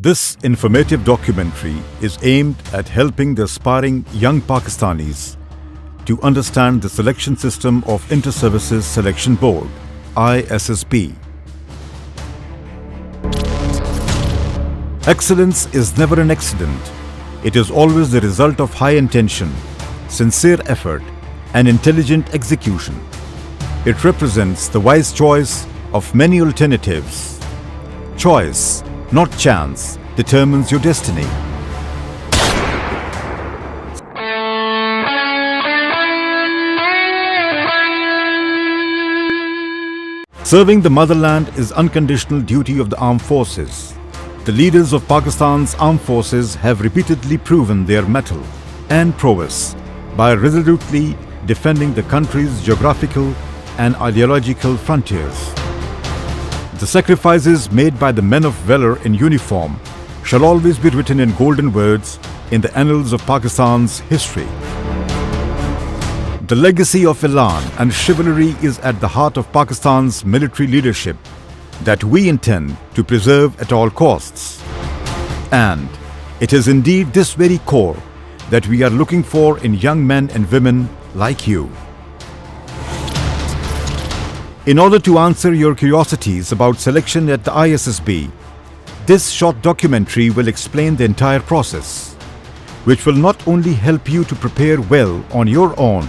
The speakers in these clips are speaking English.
This informative documentary is aimed at helping the aspiring young Pakistanis to understand the selection system of Inter-Services Selection Board, ISSB. Excellence is never an accident. It is always the result of high intention, sincere effort, and intelligent execution. It represents the wise choice of many alternatives. Choice, not chance, determines your destiny. Serving the motherland is unconditional duty of the armed forces. The leaders of Pakistan's armed forces have repeatedly proven their mettle and prowess by resolutely defending the country's geographical and ideological frontiers. The sacrifices made by the men of valor in uniform shall always be written in golden words in the annals of Pakistan's history. The legacy of elan and chivalry is at the heart of Pakistan's military leadership that we intend to preserve at all costs. And it is indeed this very core that we are looking for in young men and women like you. In order to answer your curiosities about selection at the ISSB, this short documentary will explain the entire process, which will not only help you to prepare well on your own,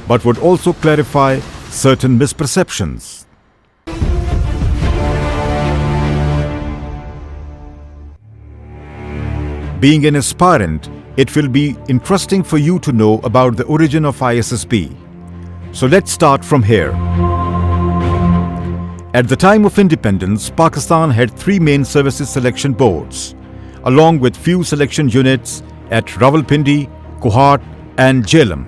but would also clarify certain misperceptions. Being an aspirant, it will be interesting for you to know about the origin of ISSB. So let's start from here. At the time of independence, Pakistan had three main services selection boards, along with few selection units at Rawalpindi, Kohat and Jhelum.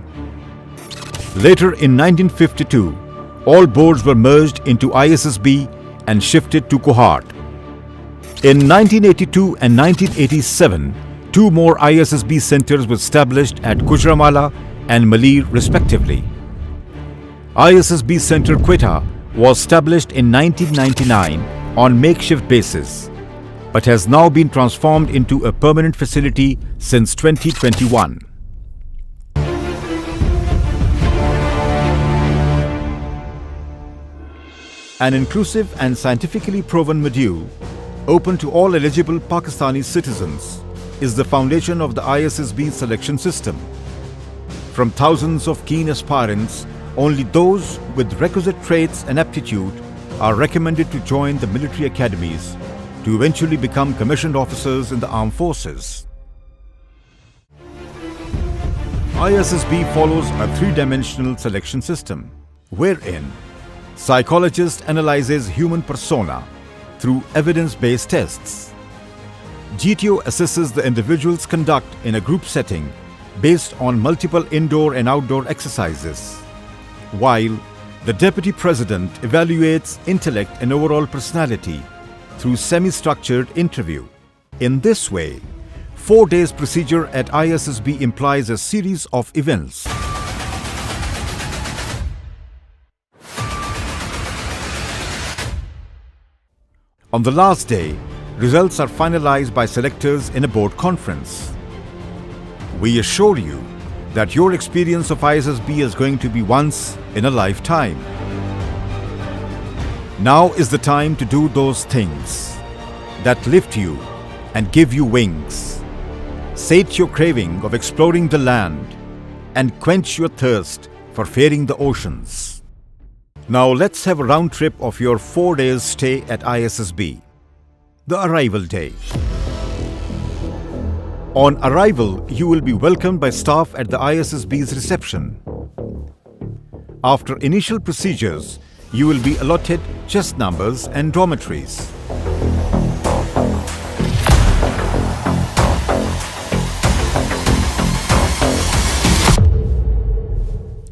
Later in 1952, all boards were merged into ISSB and shifted to Kohat. In 1982 and 1987, two more ISSB centers were established at Gujranwala and Mlitary respectively. ISSB Center Quetta was established in 1999 on makeshift basis, but has now been transformed into a permanent facility since 2021. An inclusive and scientifically proven module, open to all eligible Pakistani citizens, is the foundation of the ISSB selection system. From thousands of keen aspirants, only those with requisite traits and aptitude are recommended to join the military academies to eventually become commissioned officers in the armed forces. ISSB follows a three-dimensional selection system, wherein psychologist analyzes human persona through evidence-based tests. GTO assesses the individual's conduct in a group setting based on multiple indoor and outdoor exercises, while the Deputy President evaluates intellect and overall personality through semi-structured interview. In this way, 4 days procedure at ISSB implies a series of events. On the last day, results are finalized by selectors in a board conference. We assure you that your experience of ISSB is going to be once in a lifetime. Now is the time to do those things that lift you and give you wings. Sate your craving of exploring the land and quench your thirst for faring the oceans. Now let's have a round trip of your 4 days stay at ISSB. The arrival day. On arrival, you will be welcomed by staff at the ISSB's reception. After initial procedures, you will be allotted chest numbers and dormitories.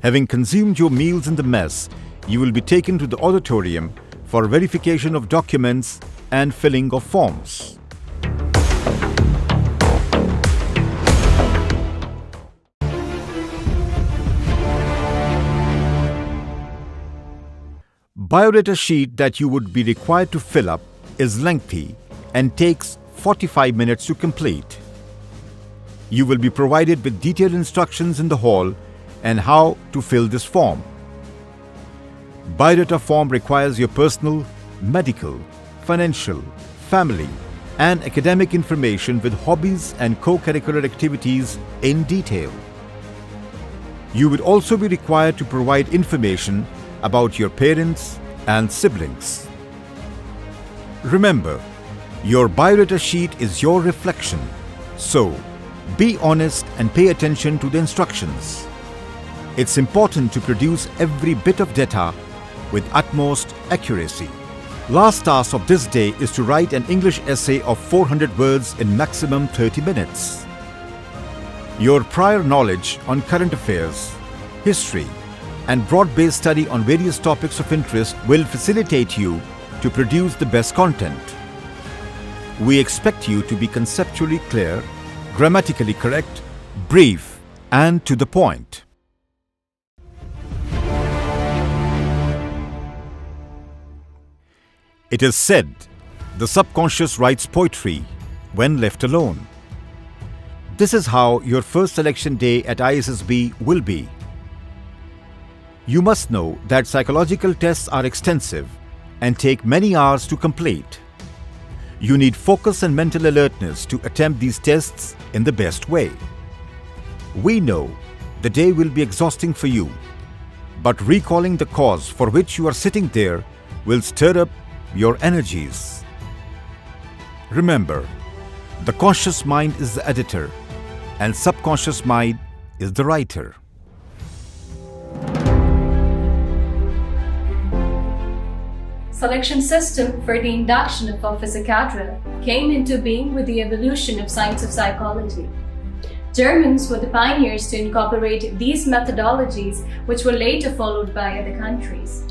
Having consumed your meals in the mess, you will be taken to the auditorium for verification of documents and filling of forms. Biodata sheet that you would be required to fill up is lengthy and takes 45 minutes to complete. You will be provided with detailed instructions in the hall and how to fill this form. Biodata form requires your personal, medical, financial, family, and academic information with hobbies and co-curricular activities in detail. You would also be required to provide information about your parents and siblings. Remember, your biodata sheet is your reflection, so be honest and pay attention to the instructions. It's important to produce every bit of data with utmost accuracy. Last task of this day is to write an English essay of 400 words in maximum 30 minutes. Your prior knowledge on current affairs, history, and broad-based study on various topics of interest will facilitate you to produce the best content. We expect you to be conceptually clear, grammatically correct, brief, and to the point. It is said, the subconscious writes poetry when left alone. This is how your first selection day at ISSB will be. You must know that psychological tests are extensive and take many hours to complete. You need focus and mental alertness to attempt these tests in the best way. We know the day will be exhausting for you, but recalling the cause for which you are sitting there will stir up your energies. Remember, the conscious mind is the editor and subconscious mind is the writer. Selection system for the induction of officer cadre came into being with the evolution of science of psychology. Germans were the pioneers to incorporate these methodologies, which were later followed by other countries.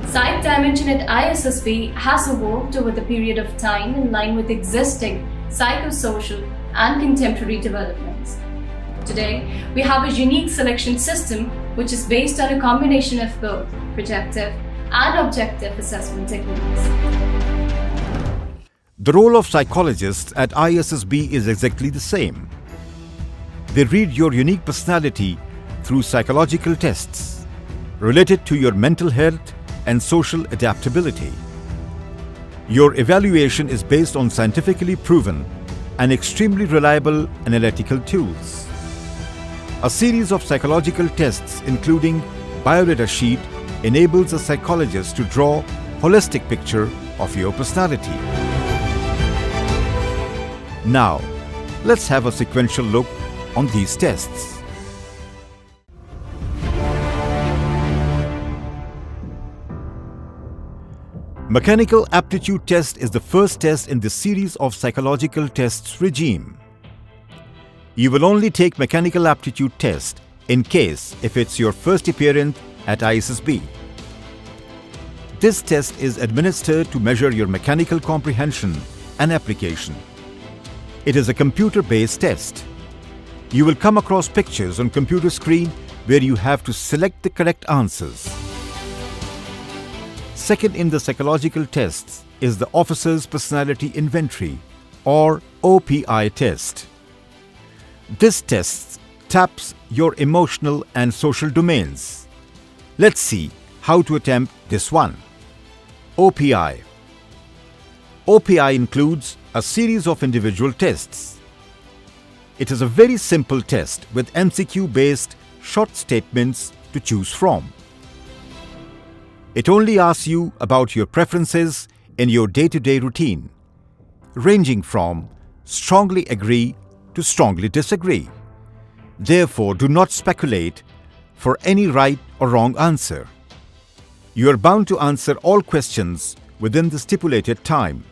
Psych dimension at ISSB has evolved over the period of time in line with existing psychosocial and contemporary developments. Today, we have a unique selection system which is based on a combination of both projective and objective assessment techniques. The role of psychologists at ISSB is exactly the same. They read your unique personality through psychological tests related to your mental health and social adaptability. Your evaluation is based on scientifically proven and extremely reliable analytical tools. A series of psychological tests, including biodata sheet, enables a psychologist to draw a holistic picture of your personality. Now, let's have a sequential look on these tests. Mechanical aptitude test is the first test in the series of psychological tests regime. You will only take mechanical aptitude test in case if it's your first appearance at ISSB. This test is administered to measure your mechanical comprehension and application. It is a computer-based test. You will come across pictures on computer screen where you have to select the correct answers. Second in the psychological tests is the Officer's Personality Inventory or OPI test. This test taps your emotional and social domains. Let's see how to attempt this one. OPI. OPI includes a series of individual tests. It is a very simple test with MCQ-based short statements to choose from. It only asks you about your preferences in your day-to-day routine, ranging from strongly agree to strongly disagree. Therefore, do not speculate for any right or wrong answer. You are bound to answer all questions within the stipulated time.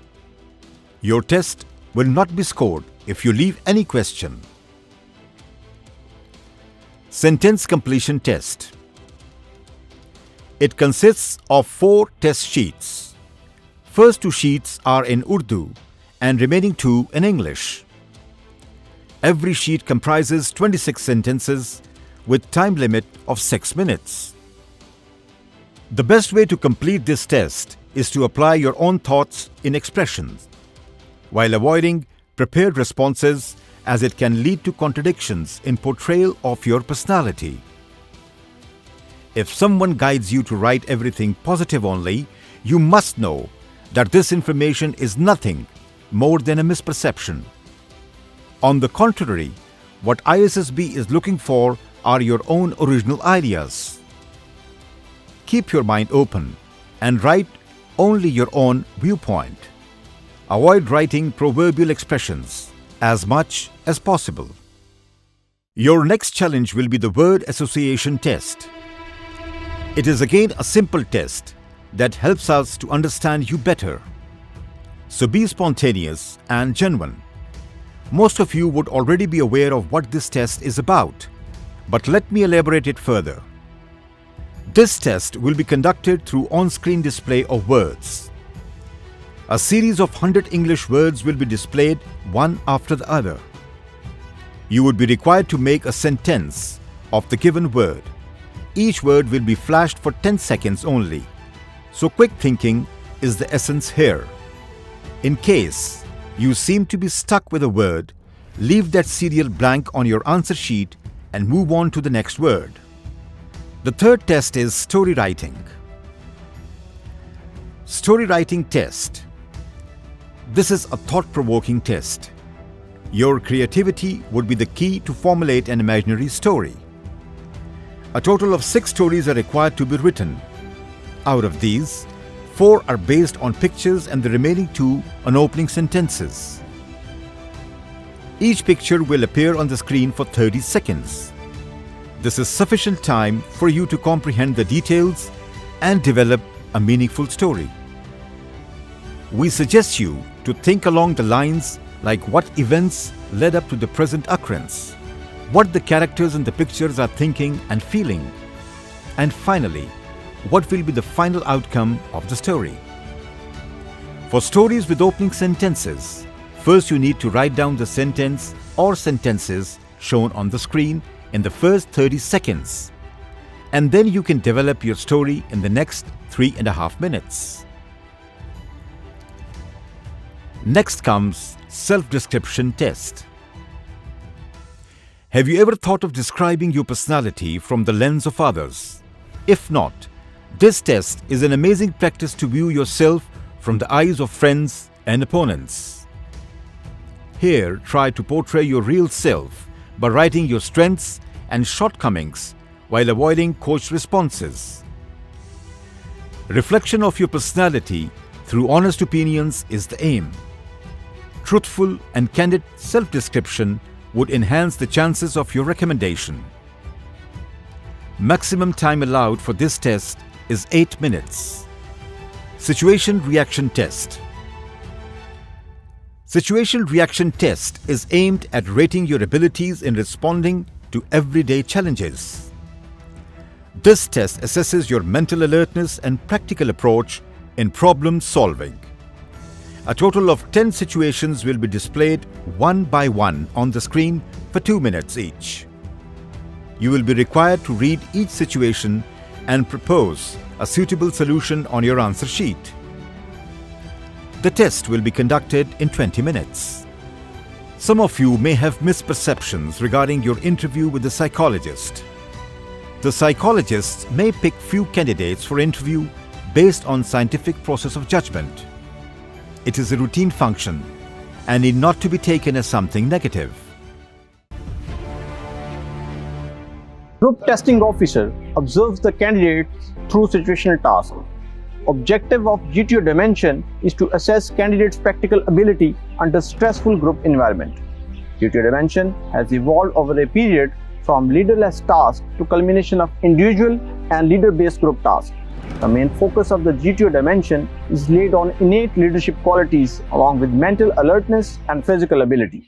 Your test will not be scored if you leave any question. Sentence completion test. It consists of 4 test sheets. First 2 sheets are in Urdu and remaining 2 in English. Every sheet comprises 26 sentences with time limit of 6 minutes. The best way to complete this test is to apply your own thoughts in expressions. while avoiding prepared responses as it can lead to contradictions in portrayal of your personality. If someone guides you to write everything positive only, you must know that this information is nothing more than a misperception. On the contrary, what ISSB is looking for are your own original ideas. Keep your mind open and write only your own viewpoint. Avoid writing proverbial expressions as much as possible. Your next challenge will be the word association test. It is again a simple test that helps us to understand you better. So be spontaneous and genuine. Most of you would already be aware of what this test is about, but let me elaborate it further. This test will be conducted through on-screen display of words. A series of 100 English words will be displayed one after the other. You would be required to make a sentence of the given word. Each word will be flashed for 10 seconds only. So quick thinking is the essence here. In case you seem to be stuck with a word, leave that serial blank on your answer sheet and move on to the next word. The third test is story writing. Story writing test. This is a thought-provoking test. Your creativity would be the key to formulate an imaginary story. A total of 6 stories are required to be written. Out of these, 4 are based on pictures and the remaining 2 on opening sentences. Each picture will appear on the screen for 30 seconds. This is sufficient time for you to comprehend the details and develop a meaningful story. We suggest you to think along the lines like what events led up to the present occurrence, what the characters in the pictures are thinking and feeling, and finally, what will be the final outcome of the story. For stories with opening sentences, first you need to write down the sentence or sentences shown on the screen in the first 30 seconds, and then you can develop your story in the next 3.5 minutes. Next comes self-description test. Have you ever thought of describing your personality from the lens of others? If not, this test is an amazing practice to view yourself from the eyes of friends and opponents. Here, try to portray your real self by writing your strengths and shortcomings while avoiding coached responses. Reflection of your personality through honest opinions is the aim. Truthful and candid self-description would enhance the chances of your recommendation. Maximum time allowed for this test is 8 minutes. Situation reaction test. Situation reaction test is aimed at rating your abilities in responding to everyday challenges. This test assesses your mental alertness and practical approach in problem solving. A total of 10 situations will be displayed one by one on the screen for 2 minutes each. You will be required to read each situation and propose a suitable solution on your answer sheet. The test will be conducted in 20 minutes. Some of you may have misperceptions regarding your interview with the psychologist. The psychologist may pick few candidates for interview based on scientific process of judgment. It is a routine function and need not to be taken as something negative. Group testing officer observes the candidates through situational tasks. Objective of GTO Dimension is to assess candidates' practical ability under stressful group environment. GTO Dimension has evolved over a period from leaderless tasks to culmination of individual and leader-based group tasks. The main focus of the GTO Dimension is laid on innate leadership qualities along with mental alertness and physical ability.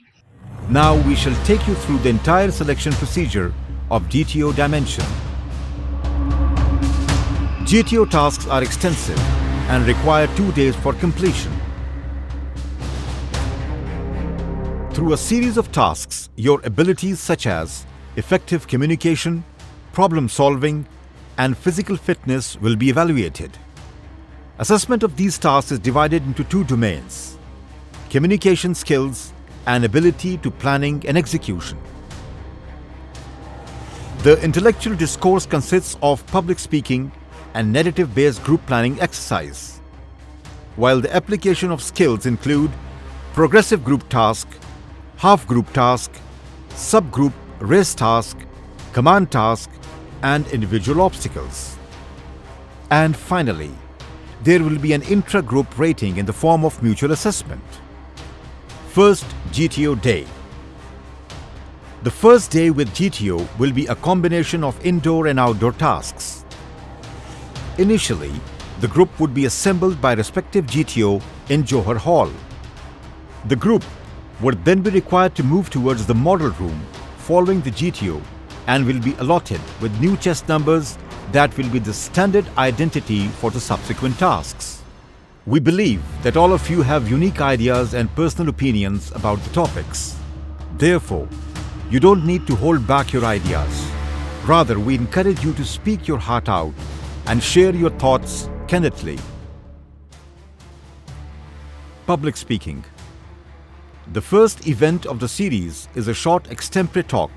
Now we shall take you through the entire selection procedure of GTO Dimension. GTO tasks are extensive and require 2 days for completion. Through a series of tasks, your abilities such as effective communication, problem solving, and physical fitness will be evaluated. Assessment of these tasks is divided into 2 domains: communication skills, and ability to planning and execution. The intellectual discourse consists of public speaking and narrative-based group planning exercise, while the application of skills include progressive group task, half group task, subgroup race task, command task, and individual obstacles. And finally, there will be an intra-group rating in the form of mutual assessment. First GTO day. The first day with GTO will be a combination of indoor and outdoor tasks. Initially, the group would be assembled by respective GTO in Johar Hall. The group would then be required to move towards the model room following the GTO and will be allotted with new chest numbers that will be the standard identity for the subsequent tasks. We believe that all of you have unique ideas and personal opinions about the topics. Therefore, you don't need to hold back your ideas. Rather, we encourage you to speak your heart out and share your thoughts candidly. Public speaking. The first event of the series is a short extempore talk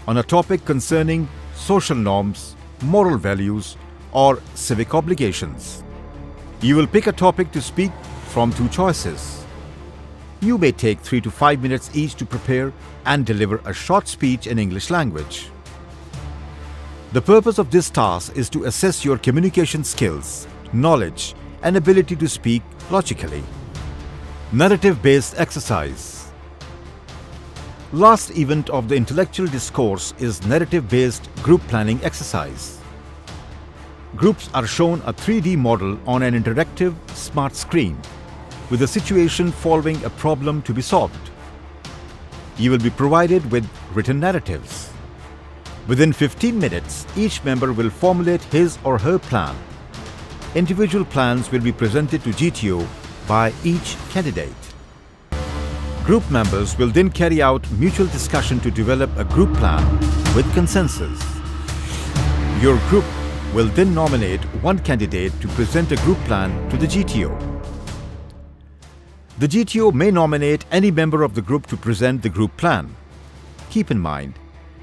on a topic concerning social norms, moral values, or civic obligations. You will pick a topic to speak from two choices. You may take 3 to 5 minutes each to prepare and deliver a short speech in English language. The purpose of this task is to assess your communication skills, knowledge, and ability to speak logically. Narrative-based exercise. Last event of the intellectual discourse is narrative-based group planning exercise. Groups are shown a 3D model on an interactive smart screen with a situation following a problem to be solved. You will be provided with written narratives. Within 15 minutes, each member will formulate his or her plan. Individual plans will be presented to GTO by each candidate. Group members will then carry out mutual discussion to develop a group plan with consensus. Your group will then nominate one candidate to present a group plan to the GTO. The GTO may nominate any member of the group to present the group plan. Keep in mind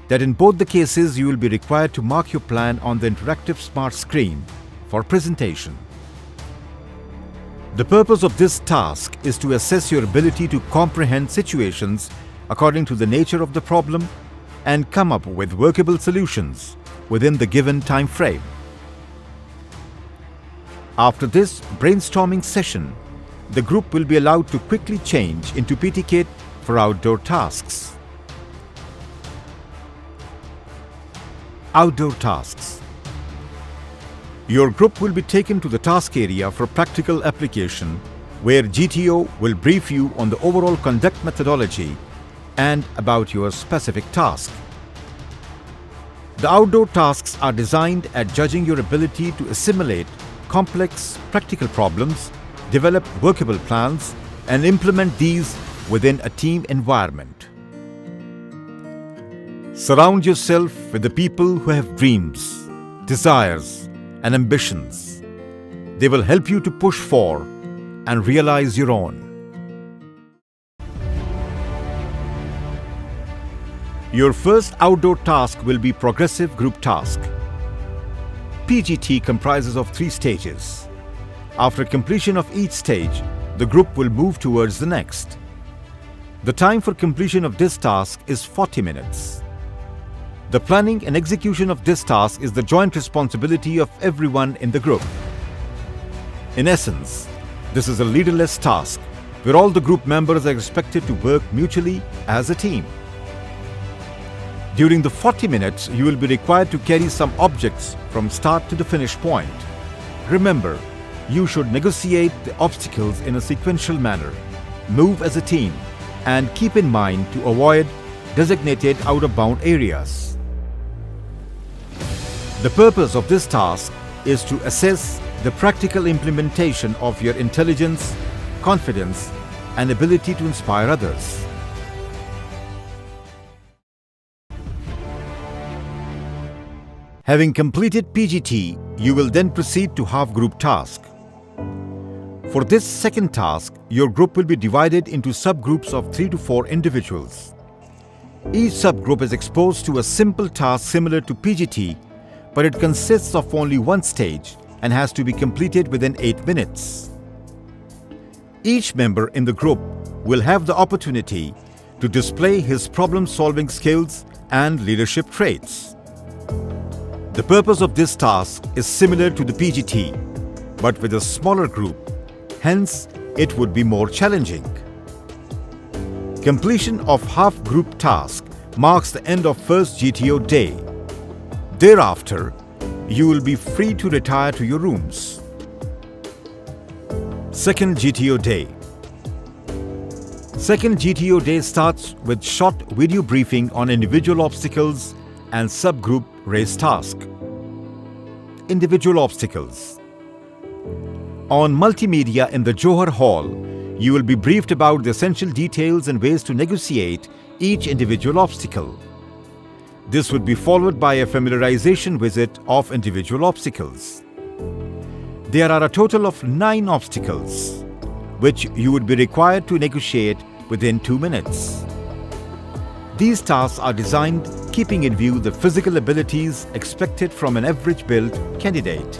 that in both the cases you will be required to mark your plan on the interactive smart screen for presentation. The purpose of this task is to assess your ability to comprehend situations according to the nature of the problem and come up with workable solutions within the given time frame. After this brainstorming session, the group will be allowed to quickly change into PT kit for outdoor tasks. Outdoor tasks. Your group will be taken to the task area for practical application, where GTO will brief you on the overall conduct methodology and about your specific task. The outdoor tasks are designed at judging your ability to assimilate complex practical problems, develop workable plans, and implement these within a team environment. Surround yourself with the people who have dreams, desires, and ambitions. They will help you to push for and realize your own. Your first outdoor task will be progressive group task. PGT comprises of 3 stages. After completion of each stage, the group will move towards the next. The time for completion of this task is 40 minutes. The planning and execution of this task is the joint responsibility of everyone in the group. In essence, this is a leaderless task where all the group members are expected to work mutually as a team. During the 40 minutes, you will be required to carry some objects from start to the finish point. Remember, you should negotiate the obstacles in a sequential manner, move as a team, and keep in mind to avoid designated out-of-bound areas. The purpose of this task is to assess the practical implementation of your intelligence, confidence, and ability to inspire others. Having completed PGT, you will then proceed to half-group task. For this second task, your group will be divided into subgroups of 3 to 4 individuals. Each subgroup is exposed to a simple task similar to PGT, but it consists of only one stage and has to be completed within 8 minutes. Each member in the group will have the opportunity to display his problem-solving skills and leadership traits. The purpose of this task is similar to the PGT, but with a smaller group, hence it would be more challenging. Completion of half-group task marks the end of first GTO day. Thereafter, you will be free to retire to your rooms. Second GTO day. Second GTO day starts with short video briefing on individual obstacles and subgroup race task. Individual obstacles. On multimedia in the Johar Hall, you will be briefed about the essential details and ways to negotiate each individual obstacle. This would be followed by a familiarization visit of individual obstacles. There are a total of 9 obstacles, which you would be required to negotiate within 2 minutes. These tasks are designed keeping in view the physical abilities expected from an average build candidate.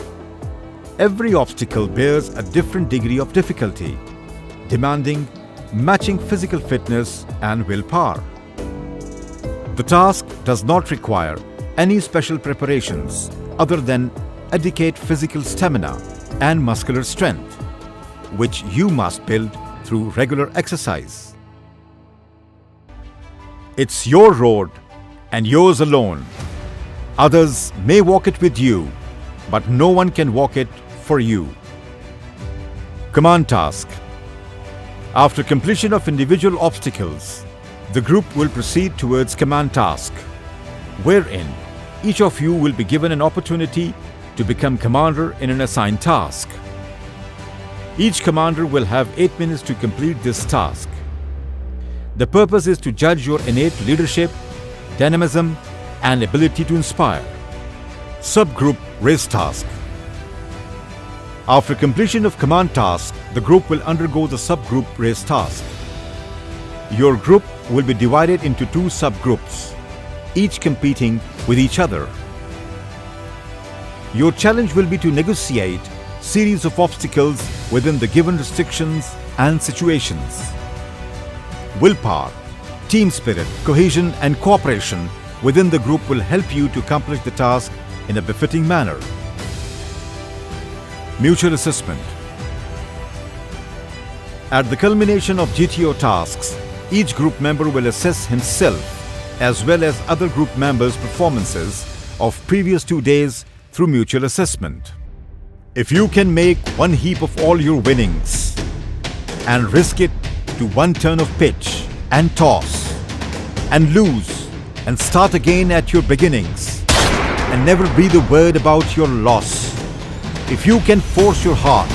Every obstacle bears a different degree of difficulty, demanding matching physical fitness and willpower. The task does not require any special preparations other than adequate physical stamina and muscular strength, which you must build through regular exercise. It's your road and yours alone. Others may walk it with you, but no one can walk it for you. Command task. After completion of individual obstacles, the group will proceed towards command task, wherein each of you will be given an opportunity to become commander in an assigned task. Each commander will have 8 minutes to complete this task. The purpose is to judge your innate leadership, dynamism, and ability to inspire. Subgroup race task. After completion of command task, the group will undergo the subgroup race task. Your group will be divided into 2 subgroups, each competing with each other. Your challenge will be to negotiate series of obstacles within the given restrictions and situations. Willpower, team spirit, cohesion, and cooperation within the group will help you to accomplish the task in a befitting manner. Mutual assessment. At the culmination of GTO tasks, each group member will assess himself as well as other group members' performances of previous 2 days through mutual assessment. If you can make one heap of all your winnings and risk it to one turn of pitch and toss and lose and start again at your beginnings and never breathe a word about your loss, if you can force your heart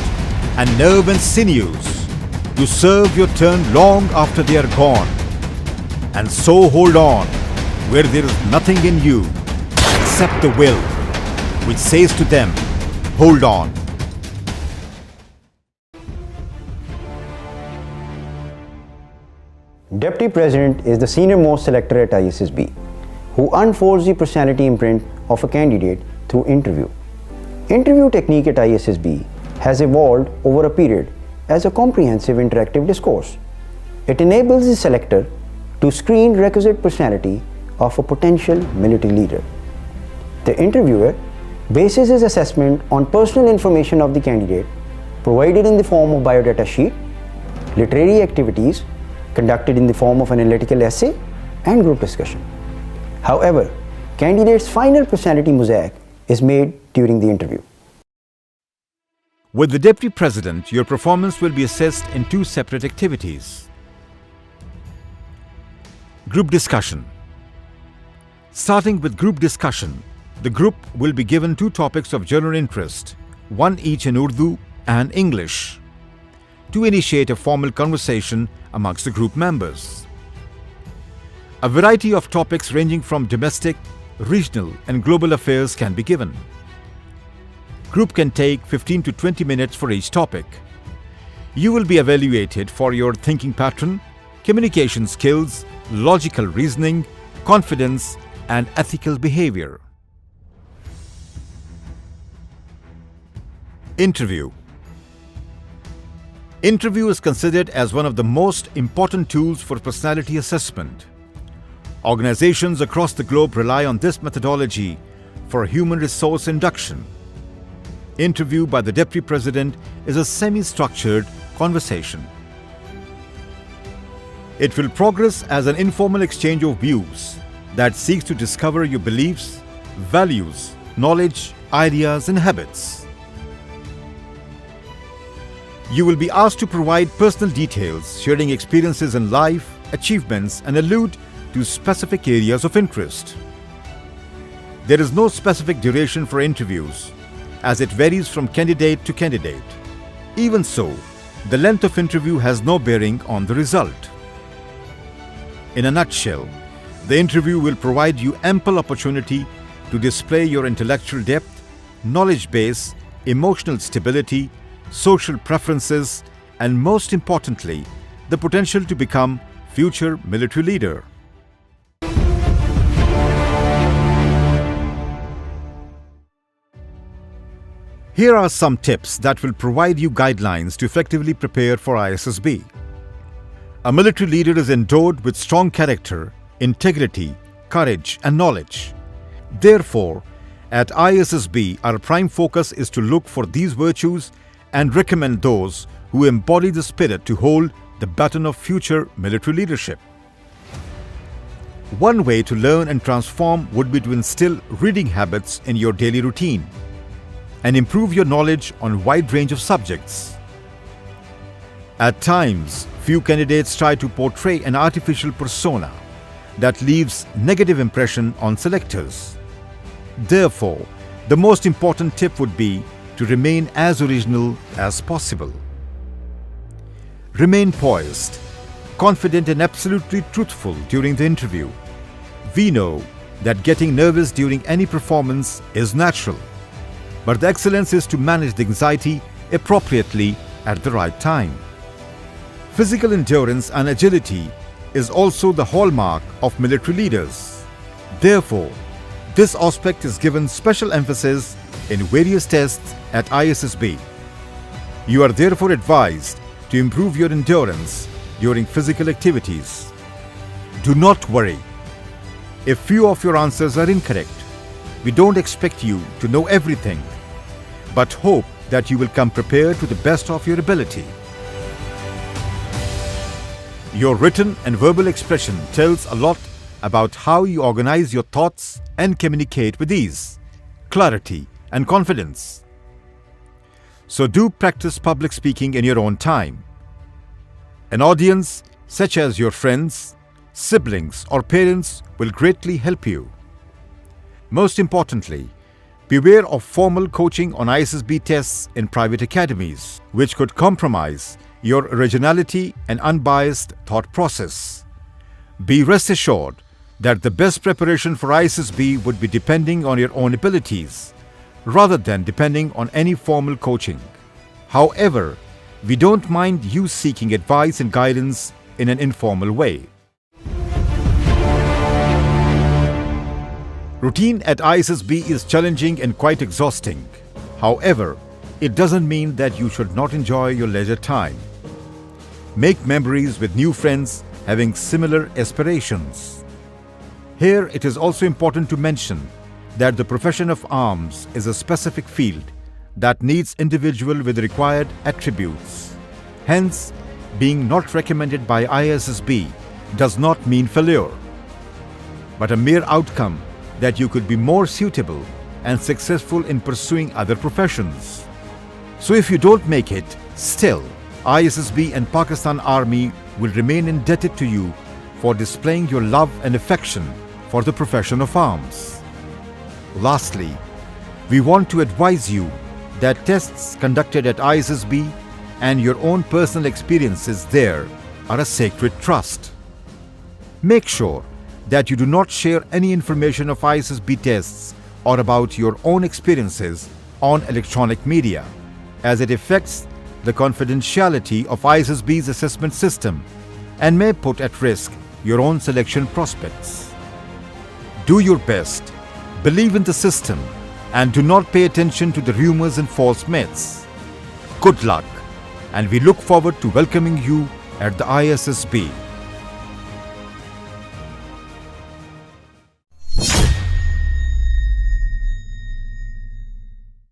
and nerve and sinews to serve your turn long after they are gone, and so hold on where there is nothing in you except the will which says to them, hold on. Deputy President is the senior-most selector at ISSB, who unfolds the personality imprint of a candidate through interview. Interview technique at ISSB has evolved over a period as a comprehensive interactive discourse. It enables the selector to screen requisite personality of a potential military leader. The interviewer bases his assessment on personal information of the candidate provided in the form of biodata sheet, literary activities conducted in the form of an analytical essay, and group discussion. However, candidate's final personality mosaic is made during the interview. With the Deputy President, your performance will be assessed in 2 separate activities. Group discussion. Starting with group discussion, the group will be given 2 topics of general interest, one each in Urdu and English, to initiate a formal conversation amongst the group members. A variety of topics ranging from domestic, regional, and global affairs can be given. Group can take 15 to 20 minutes for each topic. You will be evaluated for your thinking pattern, communication skills, logical reasoning, confidence, and ethical behavior. Interview. Interview is considered as one of the most important tools for personality assessment. Organizations across the globe rely on this methodology for human resource induction. Interview by the Deputy President is a semi-structured conversation. It will progress as an informal exchange of views that seeks to discover your beliefs, values, knowledge, ideas, and habits. You will be asked to provide personal details, sharing experiences in life, achievements, and allude to specific areas of interest. There is no specific duration for interviews, as it varies from candidate to candidate. Even so, the length of interview has no bearing on the result. In a nutshell, the interview will provide you ample opportunity to display your intellectual depth, knowledge base, emotional stability, social preferences, and most importantly, the potential to become future military leader. Here are some tips that will provide you guidelines to effectively prepare for ISSB. A military leader is endowed with strong character, integrity, courage, and knowledge. Therefore, at ISSB, our prime focus is to look for these virtues and recommend those who embody the spirit to hold the baton of future military leadership. One way to learn and transform would be to instill reading habits in your daily routine and improve your knowledge on a wide range of subjects. At times, few candidates try to portray an artificial persona that leaves negative impression on selectors. Therefore, the most important tip would be to remain as original as possible. Remain poised, confident and absolutely truthful during the interview. We know that getting nervous during any performance is natural, but the excellence is to manage the anxiety appropriately at the right time. Physical endurance and agility is also the hallmark of military leaders. Therefore, this aspect is given special emphasis in various tests at ISSB. You are therefore advised to improve your endurance during physical activities. Do not worry if few of your answers are incorrect. We don't expect you to know everything, but hope that you will come prepared to the best of your ability. Your written and verbal expression tells a lot about how you organize your thoughts and communicate with ease, clarity, and confidence. So do practice public speaking in your own time. An audience such as your friends, siblings, or parents will greatly help you. Most importantly, beware of formal coaching on ISSB tests in private academies, which could compromise your originality and unbiased thought process. Be rest assured that the best preparation for ISSB would be depending on your own abilities, rather than depending on any formal coaching. However, we don't mind you seeking advice and guidance in an informal way. Routine at ISSB is challenging and quite exhausting. However, it doesn't mean that you should not enjoy your leisure time. Make memories with new friends having similar aspirations. Here, it is also important to mention that the profession of arms is a specific field that needs individual with required attributes. Hence, being not recommended by ISSB does not mean failure, but a mere outcome that you could be more suitable and successful in pursuing other professions. So if you don't make it, still, ISSB and Pakistan Army will remain indebted to you for displaying your love and affection for the profession of arms. Lastly, we want to advise you that tests conducted at ISSB and your own personal experiences there are a sacred trust. Make sure that you do not share any information of ISSB tests or about your own experiences on electronic media, as it affects the confidentiality of ISSB's assessment system and may put at risk your own selection prospects. Do your best, believe in the system, and do not pay attention to the rumors and false myths. Good luck, and we look forward to welcoming you at the ISSB.